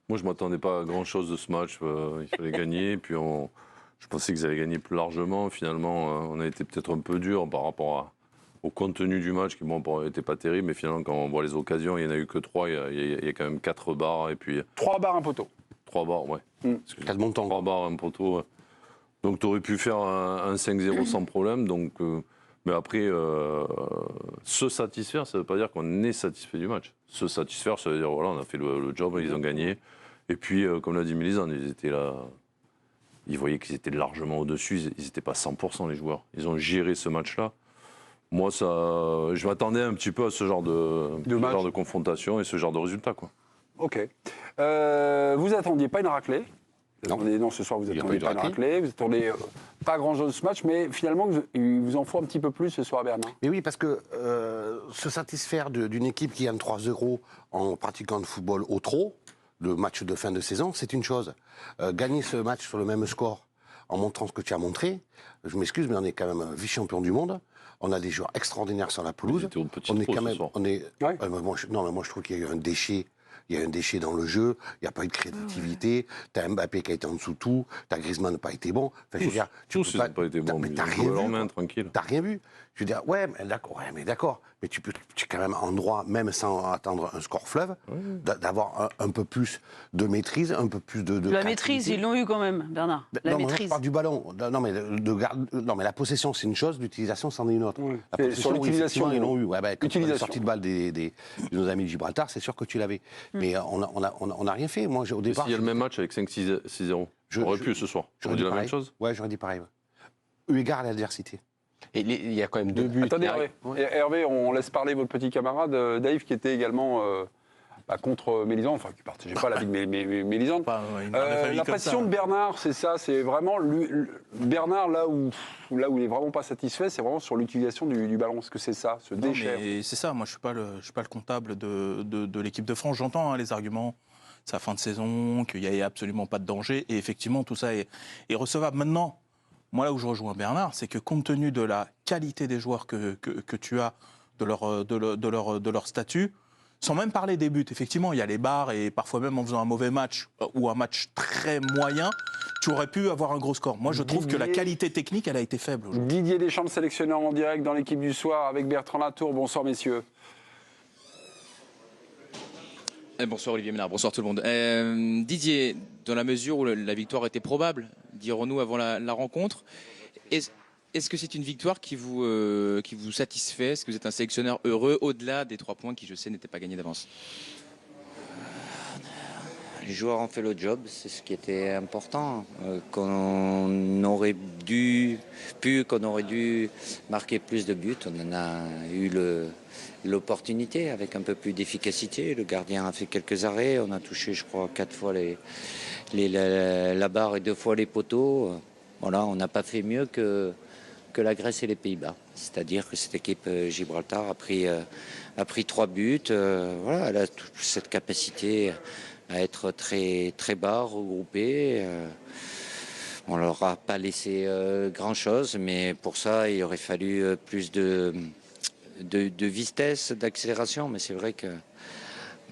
Moi, je ne m'attendais pas à grand-chose de ce match. Il fallait gagner. Puis je pensais qu'ils allaient gagner plus largement. Finalement, on a été peut-être un peu dur par rapport au contenu du match, qui n'était pas terrible. Mais finalement, quand on voit les occasions, il n'y en a eu que 3. Il y a quand même 4 barres. Et puis, 3 barres, un poteau. 3 barres, ouais. 4 montants. 3 barres, un poteau. Ouais. Donc, tu aurais pu faire un 5-0 sans problème. Donc, mais après, se satisfaire, ça ne veut pas dire qu'on est satisfait du match. Se satisfaire, ça veut dire voilà, on a fait le job, ils ont gagné. Et puis, comme l'a dit Mélisande, ils étaient là. Ils voyaient qu'ils étaient largement au-dessus. Ils n'étaient pas 100% les joueurs. Ils ont géré ce match-là. Moi, je m'attendais un petit peu à ce genre de confrontation et ce genre de résultat, quoi. Ok. Vous attendiez pas une raclée? Non. Ce soir, vous attendez pas une raclée. Vous attendez pas grand-chose de ce match, mais finalement, il vous en faut un petit peu plus ce soir à Bernard. Mais oui, parce que se satisfaire d'une équipe qui gagne 3-0 en pratiquant le football au trot, le match de fin de saison, c'est une chose. Gagner ce match sur le même score en montrant ce que tu as montré, je m'excuse, mais on est quand même vice-champion du monde. On a des joueurs extraordinaires sur la pelouse. On est quand même. Moi, je trouve qu'il y a eu un déchet. Il y a un déchet dans le jeu, il n'y a pas eu de créativité, tu as Mbappé qui a été en dessous de tout, tu as Griezmann n'a pas été bon. Enfin, je veux dire, tous n'ont pas été bons, mais tu n'as rien vu. Tranquille. Tu n'as rien vu. Je veux dire, ouais, mais d'accord. Mais tu es quand même en droit, même sans attendre un score fleuve, d'avoir un peu plus de maîtrise, un peu plus de la maîtrise, ils l'ont eu quand même, Bernard. La maîtrise. Je parle du ballon. Non, mais la possession, c'est une chose, l'utilisation, c'en est une autre. Oui. La possession, sur l'utilisation, ils l'ont eu. Ouais, quand utilisation. la sortie de balle de nos amis de Gibraltar, c'est sûr que tu l'avais. Mais on n'a rien fait. Moi, au départ. S'il y a le même match avec 5-6-0, j'aurais pu ce soir. J'aurais dit la même chose. Ouais, j'aurais dit pareil. Eu égard à l'adversité. Et il y a quand même 2 buts. Attendez, Hervé, on laisse parler votre petit camarade Dave, qui était également contre Mélisande, enfin qui ne partageait pas l'avis de Mélisande. La passion de Bernard, c'est ça, c'est vraiment Bernard là où il est vraiment pas satisfait, c'est vraiment sur l'utilisation du ballon. Est-ce que c'est ça, ce déchet? C'est ça. Moi, je suis pas le comptable de l'équipe de France. J'entends les arguments. C'est la fin de saison, qu'il n'y a absolument pas de danger, et effectivement, tout ça est recevable. Maintenant, moi, là où je rejoins Bernard, c'est que compte tenu de la qualité des joueurs que tu as, de leur statut, sans même parler des buts, effectivement, il y a les barres, et parfois même en faisant un mauvais match ou un match très moyen, tu aurais pu avoir un gros score. Moi, je trouve que la qualité technique, elle a été faible aujourd'hui. Didier Deschamps, le sélectionneur en direct dans l'équipe du soir avec Bertrand Latour. Bonsoir, messieurs. Bonsoir Olivier Ménard, bonsoir tout le monde. Didier, dans la mesure où la victoire était probable, dirons-nous avant la rencontre, est-ce que c'est une victoire qui vous satisfait? Est-ce que vous êtes un sélectionneur heureux au-delà des 3 points qui, je sais, n'étaient pas gagnés d'avance? Les joueurs ont fait le job, c'est ce qui était important. Qu'on aurait dû marquer plus de buts. On en a eu l'opportunité avec un peu plus d'efficacité. Le gardien a fait quelques arrêts. On a touché, je crois, 4 fois la barre et 2 fois les poteaux. Voilà, on n'a pas fait mieux que la Grèce et les Pays-Bas. C'est-à-dire que cette équipe Gibraltar a pris 3 buts. Voilà, elle a cette capacité à être très, très bas, regroupée. On ne leur a pas laissé grand-chose, mais pour ça, il aurait fallu plus de vitesse, d'accélération. Mais c'est vrai qu'à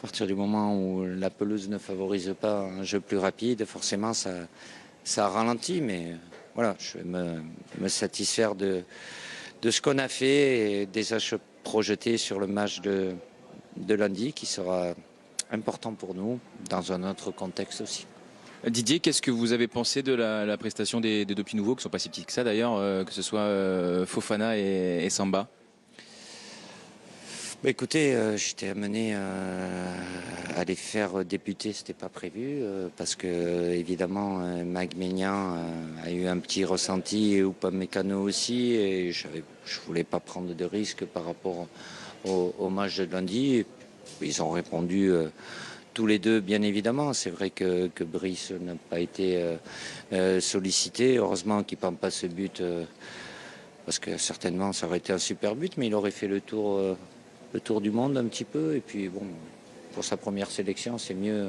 partir du moment où la pelouse ne favorise pas un jeu plus rapide, forcément, ça ralentit. Mais voilà, je vais me satisfaire de ce qu'on a fait et déjà se projeter sur le match de lundi qui sera important pour nous dans un autre contexte aussi. Didier, qu'est-ce que vous avez pensé de la prestation des 2 petits nouveaux, qui ne sont pas si petits que ça d'ailleurs, que ce soit Fofana et Samba? Écoutez, j'étais amené à les faire débuter, c'était pas prévu, parce que évidemment Maignan a eu un petit ressenti et Upamecano aussi, et je voulais pas prendre de risques par rapport au match de lundi. Ils ont répondu tous les deux, bien évidemment. C'est vrai que Brice n'a pas été sollicité. Heureusement qu'il ne prend pas ce but, parce que certainement ça aurait été un super but, mais il aurait fait le tour du monde un petit peu. Et puis bon, pour sa première sélection, c'est mieux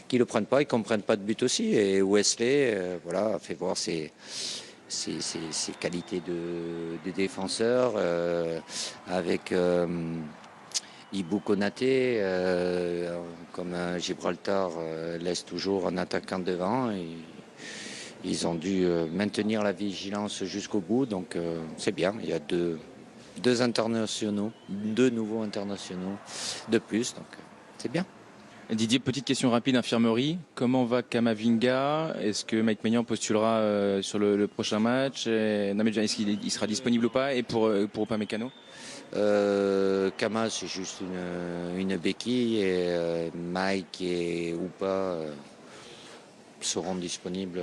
qu'il ne le prenne pas, qu'il ne comprenne pas de but aussi. Et Wesley, voilà, a fait voir ses qualités de défenseur avec Ibou Konaté, comme Gibraltar laisse toujours un attaquant devant. Et ils ont dû maintenir la vigilance jusqu'au bout, donc c'est bien. Il y a deux internationaux, 2 nouveaux internationaux de plus, donc c'est bien. Didier, petite question rapide, infirmerie. Comment va Kamavinga? Est-ce que Mike Maignan postulera sur le prochain match? Non, mais est-ce qu'il sera disponible ou pas? Et pour Upamecano? Kama, c'est juste une béquille, et Mike et Upa seront disponibles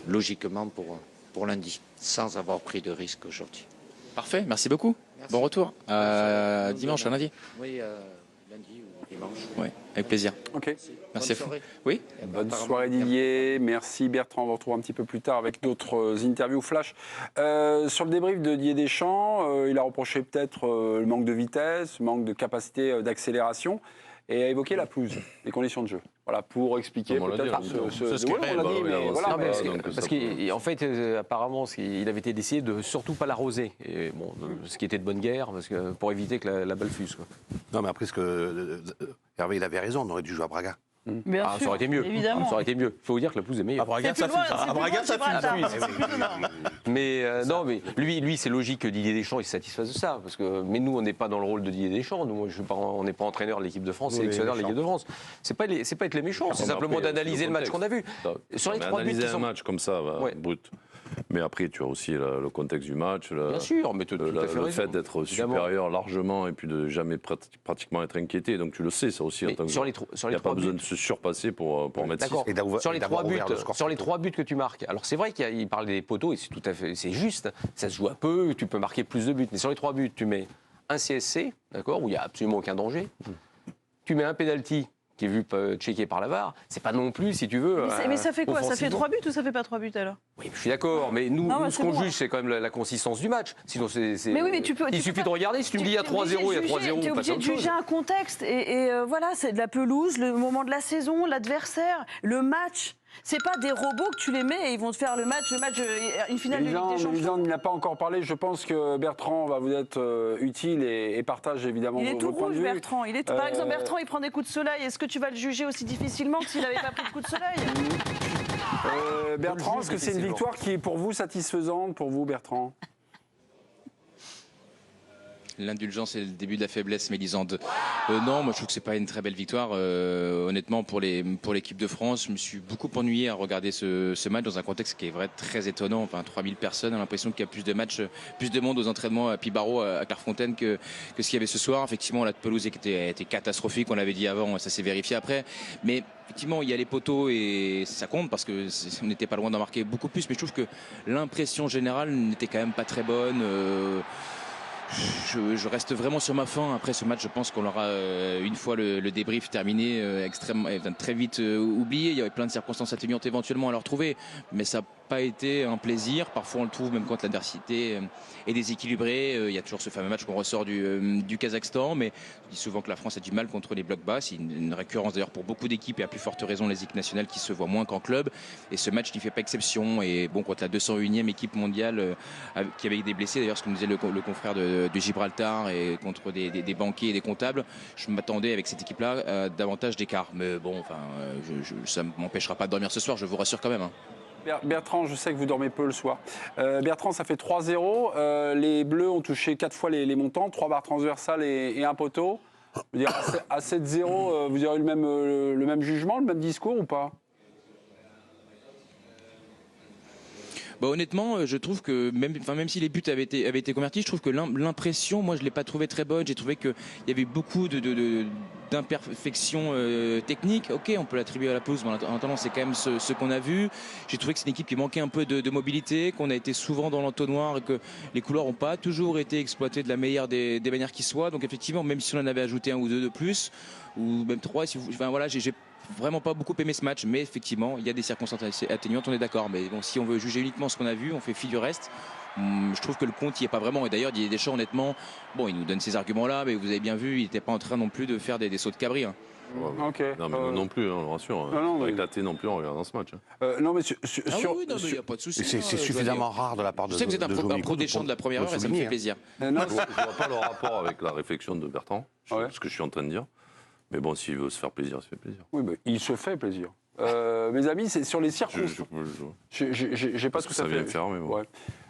logiquement pour lundi, sans avoir pris de risque aujourd'hui. Parfait, merci beaucoup. Merci. Bon retour. Dimanche, à lundi. Oui, lundi ou dimanche. Oui, avec plaisir. Ok. Merci. Oui. Bonne soirée Didier, merci Bertrand, on va retrouver un petit peu plus tard avec d'autres interviews flash. Sur le débrief de Didier Deschamps, il a reproché peut-être le manque de vitesse, le manque de capacité d'accélération et a évoqué la pelouse, les conditions de jeu. Voilà, pour expliquer peut-être parce qu'en fait, apparemment, il avait été décidé de surtout pas l'arroser. Et bon, ce qui était de bonne guerre, parce que pour éviter que la balle fuse. Quoi. Non, mais après, Hervé, il avait raison, on aurait dû jouer à Braga. Bien sûr, ça aurait été mieux. évidemment. Ça aurait été mieux. Il faut vous dire que la pelouse est meilleure. À Braga, ça fuse. Mais non, mais lui, c'est logique que Didier Deschamps il se satisfasse de ça, mais nous, on n'est pas dans le rôle de Didier Deschamps. Nous, on n'est pas entraîneur de l'équipe de France, sélectionneur de l'équipe de France. C'est pas être les méchants, c'est simplement d'analyser le match qu'on a vu. Sur les 3 buts, un match comme ça, brut. Mais après, tu as aussi le contexte du match, bien sûr, mais le fait d'être supérieur largement et puis de jamais pratiquement être inquiété. Donc tu le sais, ça aussi. Il n'y a pas besoin de se surpasser pour mettre 6. Sur les 3 buts que tu marques, alors c'est vrai qu'il parle des poteaux et c'est tout à fait, c'est juste. Ça se joue un peu, tu peux marquer plus de buts. Mais sur les 3 buts, tu mets un CSC, d'accord, où il n'y a absolument aucun danger. Tu mets un penalty qui est vu checké par la VAR, c'est pas non plus, si tu veux. Mais ça fait quoi? Ça fait 3 buts ou ça fait pas 3 buts alors? Oui, je suis d'accord, mais nous ce qu'on juge, c'est quand même la consistance du match. Sinon, Mais oui, mais il suffit de regarder. Si tu me dis il y a 3-0, il y a 3-0. Tu es obligé de juger un contexte. Et voilà, c'est de la pelouse, le moment de la saison, l'adversaire, le match. C'est pas des robots que tu les mets et ils vont te faire le match, une finale de Ligue des Champions. Il n'a pas encore parlé. Je pense que Bertrand va vous être utile et partage évidemment vos points de vue. Bertrand. Par exemple, Bertrand, il prend des coups de soleil. Est-ce que tu vas le juger aussi difficilement que s'il n'avait pas pris de coups de soleil? Bertrand, est-ce que c'est une victoire qui est pour vous satisfaisante, pour vous, Bertrand? L'indulgence et le début de la faiblesse, Mélisande. Non, moi je trouve que c'est pas une très belle victoire. Honnêtement, pour l'équipe de France, je me suis beaucoup ennuyé à regarder ce match dans un contexte qui est vrai très étonnant. Enfin, 3000 personnes, on a l'impression qu'il y a plus de matchs, plus de monde aux entraînements à Pibaro, à Clairefontaine que ce qu'il y avait ce soir. Effectivement, la pelouse était catastrophique, on l'avait dit avant, ça s'est vérifié après. Mais effectivement, il y a les poteaux et ça compte parce que on n'était pas loin d'en marquer beaucoup plus. Mais je trouve que l'impression générale n'était quand même pas très bonne. Je reste vraiment sur ma faim. Après ce match, je pense qu'on aura, une fois le débrief terminé, très vite oublié. Il y avait plein de circonstances atténuantes éventuellement à le retrouver, mais ça n'a pas été un plaisir. Parfois on le trouve même quand l'adversité est déséquilibrée. Il y a toujours ce fameux match qu'on ressort du Kazakhstan, mais on dit souvent que la France a du mal contre les blocs bas. C'est une récurrence d'ailleurs pour beaucoup d'équipes et à plus forte raison les équipes nationales qui se voient moins qu'en club. Et ce match n'y fait pas exception. Et bon, contre la 201e équipe mondiale qui avait des blessés, d'ailleurs ce que nous disait le confrère de Gibraltar et contre des banquiers et des comptables, je m'attendais avec cette équipe-là à davantage d'écart. Mais bon, enfin, ça ne m'empêchera pas de dormir ce soir, je vous rassure quand même. Hein. Bertrand, je sais que vous dormez peu le soir. Bertrand, ça fait 3-0. Les Bleus ont touché 4 fois les montants, 3 barres transversales et un poteau. Je veux dire, à 7-0, vous aurez le même jugement, le même discours ou pas? Bah honnêtement, je trouve que même si les buts avaient été convertis, je trouve que l'impression, moi je l'ai pas trouvé très bonne. J'ai trouvé qu'il y avait beaucoup d'imperfections techniques. Ok, on peut l'attribuer à la pelouse, mais en attendant c'est quand même ce qu'on a vu. J'ai trouvé que c'est une équipe qui manquait un peu de mobilité, qu'on a été souvent dans l'entonnoir et que les couloirs n'ont pas toujours été exploités de la meilleure des manières qui soient. Donc effectivement, même si on en avait ajouté 1 ou 2 de plus, ou même 3, voilà, j'ai vraiment pas beaucoup aimé ce match, mais effectivement il y a des circonstances atténuantes, on est d'accord, mais bon, si on veut juger uniquement ce qu'on a vu, on fait fi du reste. Je trouve que le compte n'y est pas vraiment, et d'ailleurs Didier Deschamps, honnêtement, bon, il nous donne ces arguments là, mais vous avez bien vu, il n'était pas en train non plus de faire des sauts de cabri, hein. Ok. Non, mais non plus, hein, on le rassure. Non, Pas éclaté non plus en regardant ce match. Non, mais Oui, non, mais il n'y a pas de souci. C'est suffisamment rare de la part de Je sais que vous êtes un pro des champs de la première heure et ça me fait plaisir. Je ne vois pas le rapport avec la réflexion de Bertrand, ce que je suis en train de dire. Mais bon, s'il veut se faire plaisir, il se fait plaisir. Oui, mais il se fait plaisir. Mes amis, c'est sur les circonstances. J'ai pas tout à fait. Ça vient me faire, mais bon. Ouais.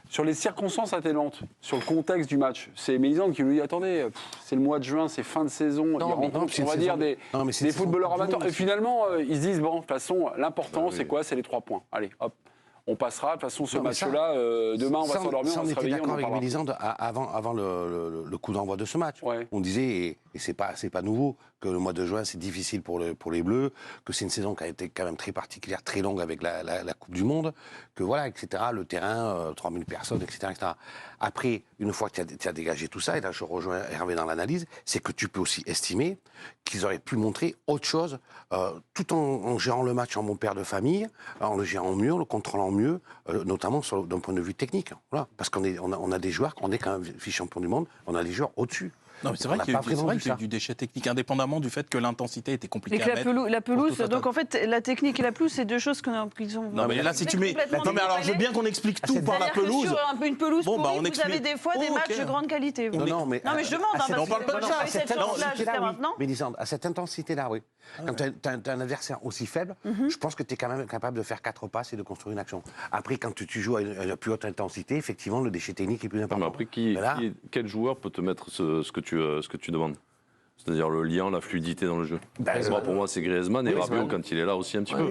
Sur les circonstances atténuantes, sur le contexte du match, c'est Mélisande qui nous dit attendez, c'est le mois de juin, c'est fin de saison, il rencontre, on va dire, des footballeurs amateurs. Et finalement, ils se disent bon, de toute façon, l'important, c'est quoi? C'est les 3 points. Allez, hop. On passera. De toute façon, ce match-là, demain, on va s'endormir, on va se réveiller. d'accord avec Mélisande avant le coup d'envoi de ce match. Ouais. On disait, et c'est pas nouveau, que le mois de juin, c'est difficile pour les Bleus, que c'est une saison qui a été quand même très particulière, très longue avec la Coupe du Monde, que voilà, etc., le terrain, 3000 personnes, etc., etc. Après, une fois que tu as dégagé tout ça, et là je rejoins Hervé dans l'analyse, c'est que tu peux aussi estimer qu'ils auraient pu montrer autre chose, tout en gérant le match en bon père de famille, en le gérant mieux, en le contrôlant mieux, notamment d'un point de vue technique. Voilà. Parce qu'on a des joueurs, on est quand même vice-champion du monde, on a les joueurs au-dessus. Non, mais c'est vrai qu'il y a eu du déchet technique, indépendamment du fait que l'intensité était compliquée à mettre. La pelouse, donc en fait, la technique et la pelouse, c'est deux choses qu'ils ont. Non, mais là, si tu mets. Non, mais alors, je veux bien qu'on explique tout par la pelouse. Sur une pelouse pourrie, vous avez des fois des matchs de grande qualité. Non, mais je demande, parce on parle pas de ça. cette chance-là jusqu'à maintenant. Mélisande, à cette intensité-là, oui. Quand tu as un adversaire aussi faible, je pense que tu es quand même capable de faire 4 passes et de construire une action. Après, quand tu joues à une plus haute intensité, effectivement, le déchet technique est plus important. Non, mais après, quel joueur peut te mettre ce que tu demandes? C'est-à-dire le lien, la fluidité dans le jeu. Pour moi, c'est Griezmann et Rabiot quand il est là aussi un petit peu.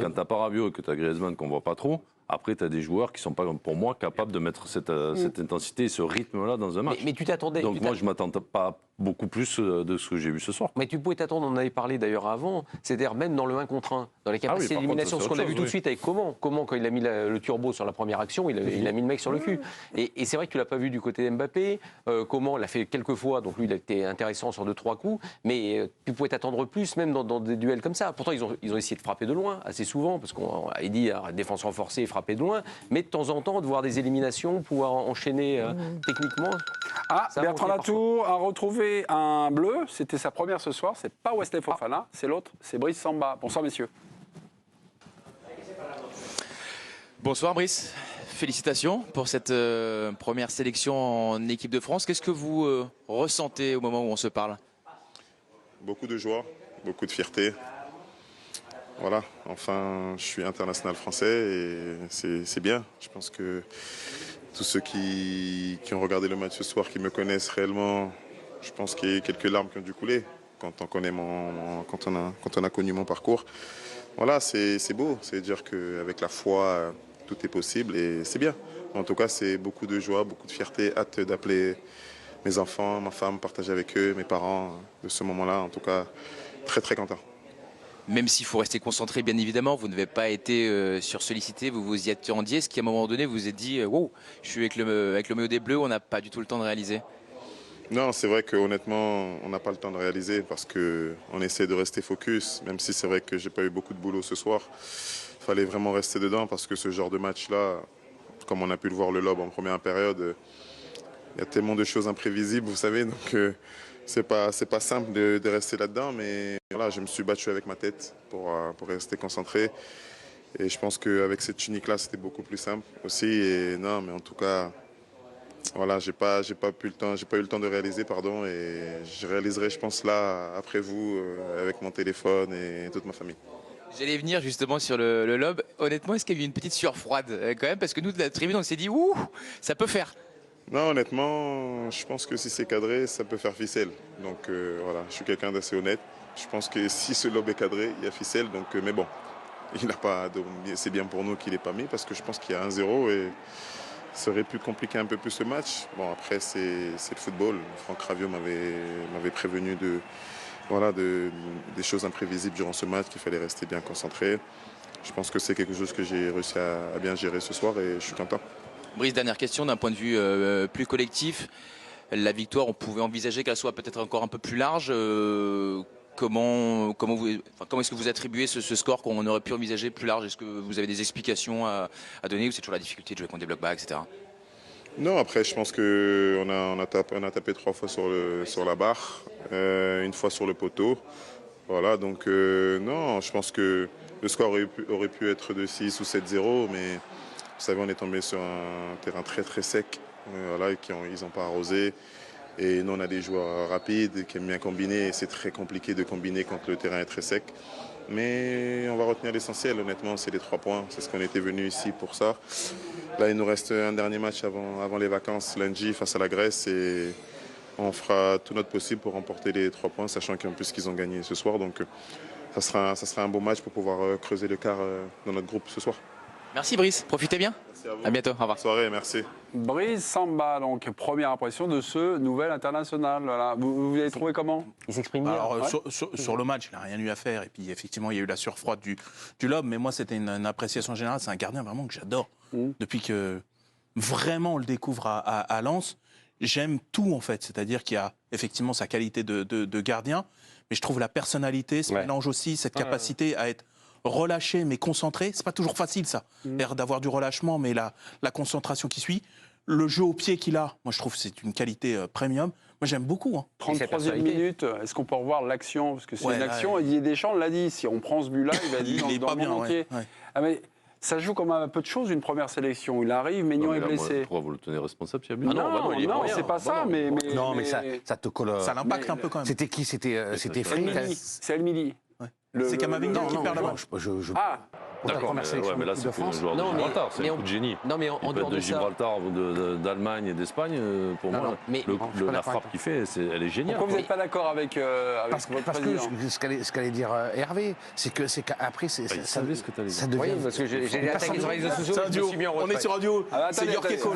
Quand t'as pas Rabiot et que tu as Griezmann qu'on voit pas trop, après tu as des joueurs qui sont pas, pour moi, capables de mettre cette intensité et ce rythme-là dans un match. Mais tu t'attendais. Donc moi, je m'attends pas beaucoup plus de ce que j'ai vu ce soir. Mais tu pouvais t'attendre, on en avait parlé d'ailleurs avant, c'est-à-dire même dans le 1 contre 1, dans les capacités d'élimination, ce qu'on a vu tout de suite avec Coman, quand il a mis le turbo sur la première action, il a mis le mec sur le cul. Et c'est vrai que tu l'as pas vu du côté d'Mbappé, Coman l'a fait quelques fois, donc lui il a été intéressant sur 2-3 coups, mais tu pouvais t'attendre plus même dans des duels comme ça. Pourtant ils ont essayé de frapper de loin assez souvent, parce qu'on a dit défense renforcée et frapper de loin, mais de temps en temps de voir des éliminations, pouvoir enchaîner techniquement. Bertrand Latour a retrouvé un bleu, c'était sa première ce soir, c'est pas Wesley Fofana, c'est l'autre, c'est Brice Samba. Bonsoir messieurs. Bonsoir Brice, félicitations pour cette première sélection en équipe de France. Qu'est-ce que vous ressentez au moment où on se parle? Beaucoup de joie, beaucoup de fierté. Voilà, enfin je suis international français et c'est bien. Je pense que tous ceux qui ont regardé le match ce soir, qui me connaissent réellement, je pense qu'il y a eu quelques larmes qui ont dû couler quand on a connu mon parcours. Voilà, c'est beau, c'est dire qu'avec la foi, tout est possible et c'est bien. En tout cas, c'est beaucoup de joie, beaucoup de fierté, hâte d'appeler mes enfants, ma femme, partager avec eux, mes parents de ce moment-là. En tout cas, très très content. Même s'il faut rester concentré, bien évidemment, vous n'avez pas été sursollicité, vous vous y attendiez. Est-ce qu'à un moment donné, vous vous êtes dit wow, je suis avec le maillot des Bleus, on n'a pas du tout le temps de réaliser? Non, c'est vrai qu'honnêtement, on n'a pas le temps de réaliser parce qu'on essaie de rester focus, même si c'est vrai que j'ai pas eu beaucoup de boulot ce soir. Il fallait vraiment rester dedans parce que ce genre de match-là, comme on a pu le voir le Lob en première période, il y a tellement de choses imprévisibles, vous savez, donc c'est pas simple de rester là-dedans, mais voilà, je me suis battu avec ma tête pour rester concentré. Et je pense qu'avec cette tunique-là, c'était beaucoup plus simple aussi. Et non, mais en tout cas, voilà, j'ai pas eu le temps de réaliser, pardon, et je réaliserai, je pense, là, après vous, avec mon téléphone et toute ma famille. J'allais venir justement sur le Lob. Honnêtement, est-ce qu'il y a eu une petite sueur froide quand même? Parce que nous, de la tribune, on s'est dit, ouh, ça peut faire. Non, honnêtement, je pense que si c'est cadré, ça peut faire ficelle. Donc voilà, je suis quelqu'un d'assez honnête. Je pense que si ce Lob est cadré, il y a ficelle. Donc, mais bon, il n'a pas. C'est bien pour nous qu'il n'ait pas mis parce que je pense qu'il y a 1-0 et ça aurait pu compliquer un peu plus le match. Bon, après, c'est le football. Franck Raviot m'avait prévenu des choses imprévisibles durant ce match, qu'il fallait rester bien concentré. Je pense que c'est quelque chose que j'ai réussi à bien gérer ce soir et je suis content. Brice, dernière question d'un point de vue plus collectif. La victoire, on pouvait envisager qu'elle soit peut-être encore un peu plus large. Comment est-ce que vous attribuez ce score qu'on aurait pu envisager plus large? Est-ce que vous avez des explications à donner ou c'est toujours la difficulté de jouer contre des blocs bas, etc.? Non, après, je pense qu'on a tapé 3 fois sur la barre, une fois sur le poteau. Voilà, donc non, je pense que le score aurait pu être de 6 ou 7-0, mais vous savez, on est tombé sur un terrain très très sec, voilà, ils n'ont pas arrosé. Et nous, on a des joueurs rapides qui aiment bien combiner, et c'est très compliqué de combiner quand le terrain est très sec. Mais on va retenir l'essentiel, honnêtement, c'est les 3 points. C'est ce qu'on était venu ici pour ça. Là, il nous reste un dernier match avant les vacances, lundi, face à la Grèce. Et on fera tout notre possible pour remporter les 3 points, sachant qu'en plus qu'ils ont gagné ce soir. Donc ça sera un beau match pour pouvoir creuser l'écart dans notre groupe ce soir. Merci Brice, profitez bien. Merci à vous. À bientôt, au revoir. Bonne soirée, merci. Brice Samba, donc première impression de ce nouvel international. Voilà. Vous avez trouvé comment? Il s'exprime bien. Alors, sur le match, il n'a rien eu à faire. Et puis, effectivement, il y a eu la sueur froide du lob. Mais moi, c'était une appréciation générale. C'est un gardien vraiment que j'adore. Depuis que vraiment on le découvre à Lens, j'aime tout, en fait. C'est-à-dire qu'il y a effectivement sa qualité de gardien. Mais je trouve la personnalité, ce mélange aussi, cette capacité à être relâché mais concentré. C'est pas toujours facile, ça. D'avoir du relâchement, mais la concentration qui suit. Le jeu au pied qu'il a, moi, je trouve que c'est une qualité premium. Moi, j'aime beaucoup. 33e minute, est-ce qu'on peut revoir l'action? Parce que c'est une action, Didier Deschamps l'a dit, si on prend ce but-là, il va dire dans le monde entier. Ah, mais ça joue comme un peu de choses, une première sélection. Il arrive, Maignan est blessé. Pourquoi vous le tenez responsable s'il y a but? Non, c'est pas ça, mais... Non, mais ça te colle. Ça l'impacte un peu quand même. C'était qui? C'était Frey. C'est Elmili. C'est Camavinga qui perd la balle. D'accord, mais là c'est un joueur de Gibraltar, c'est un coup de génie. Non, mais en dehors de de ça... Gibraltar, d'Allemagne et d'Espagne, pour moi, la frappe qu'il fait, elle est géniale. Pourquoi vous n'êtes pas d'accord avec votre président? Ce qu'allait dire Hervé, c'est qu'après, ça devient... Oui, parce que j'ai attaqué sur les réseaux sociaux. On est sur radio. C'est York Echo.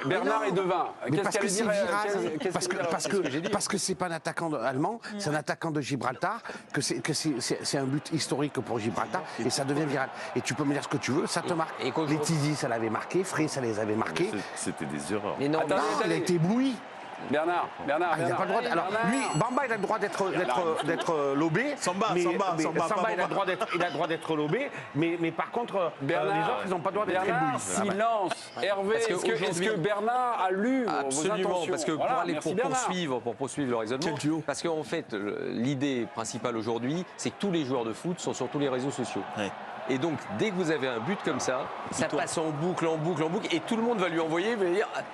Bernard est devin. Parce que c'est viral, parce que c'est pas un attaquant allemand, c'est un attaquant de Gibraltar, que c'est un but historique pour Gibraltar, et ça devient viral. Et tu peux me dire ce que tu veux, ça te marque. Les Tizi, ça l'avait marqué, Frey, ça les avait marqués. C'était des erreurs. Mais non, il a été ébloui. Bernard. Il n'a pas le droit. Alors lui, Bamba, il a le droit d'être lobé. Samba, il a le droit d'être lobé. Mais par contre, les autres, ils n'ont pas le droit d'être éblouis. Silence. Hervé, est-ce que Bernard a lu Absolument, parce que pour poursuivre le raisonnement, parce qu'en fait, l'idée principale aujourd'hui, c'est que tous les joueurs de foot sont sur tous les réseaux sociaux. Et donc, dès que vous avez un but comme ça, ça passe en boucle, et tout le monde va lui envoyer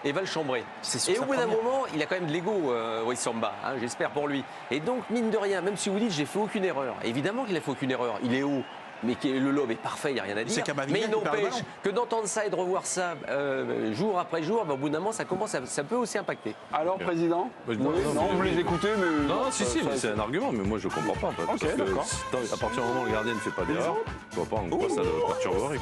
et va le chambrer. Et au bout d'un moment, il a quand même de l'ego, Samba, j'espère pour lui. Et donc, mine de rien, même si vous dites j'ai fait aucune erreur, évidemment qu'il a fait aucune erreur, il est haut. Mais le lob est parfait, il n'y a rien à dire. Mais il n'empêche que d'entendre ça et de revoir ça jour après jour, au bout d'un moment, ça peut aussi impacter. Alors, Président non, vous les écoutez, mais... Non, si, mais c'est un argument, mais moi je ne comprends pas. Parce que à partir du moment où le gardien ne fait pas d'erreur, je ne vois pas en quoi ça le perturberait.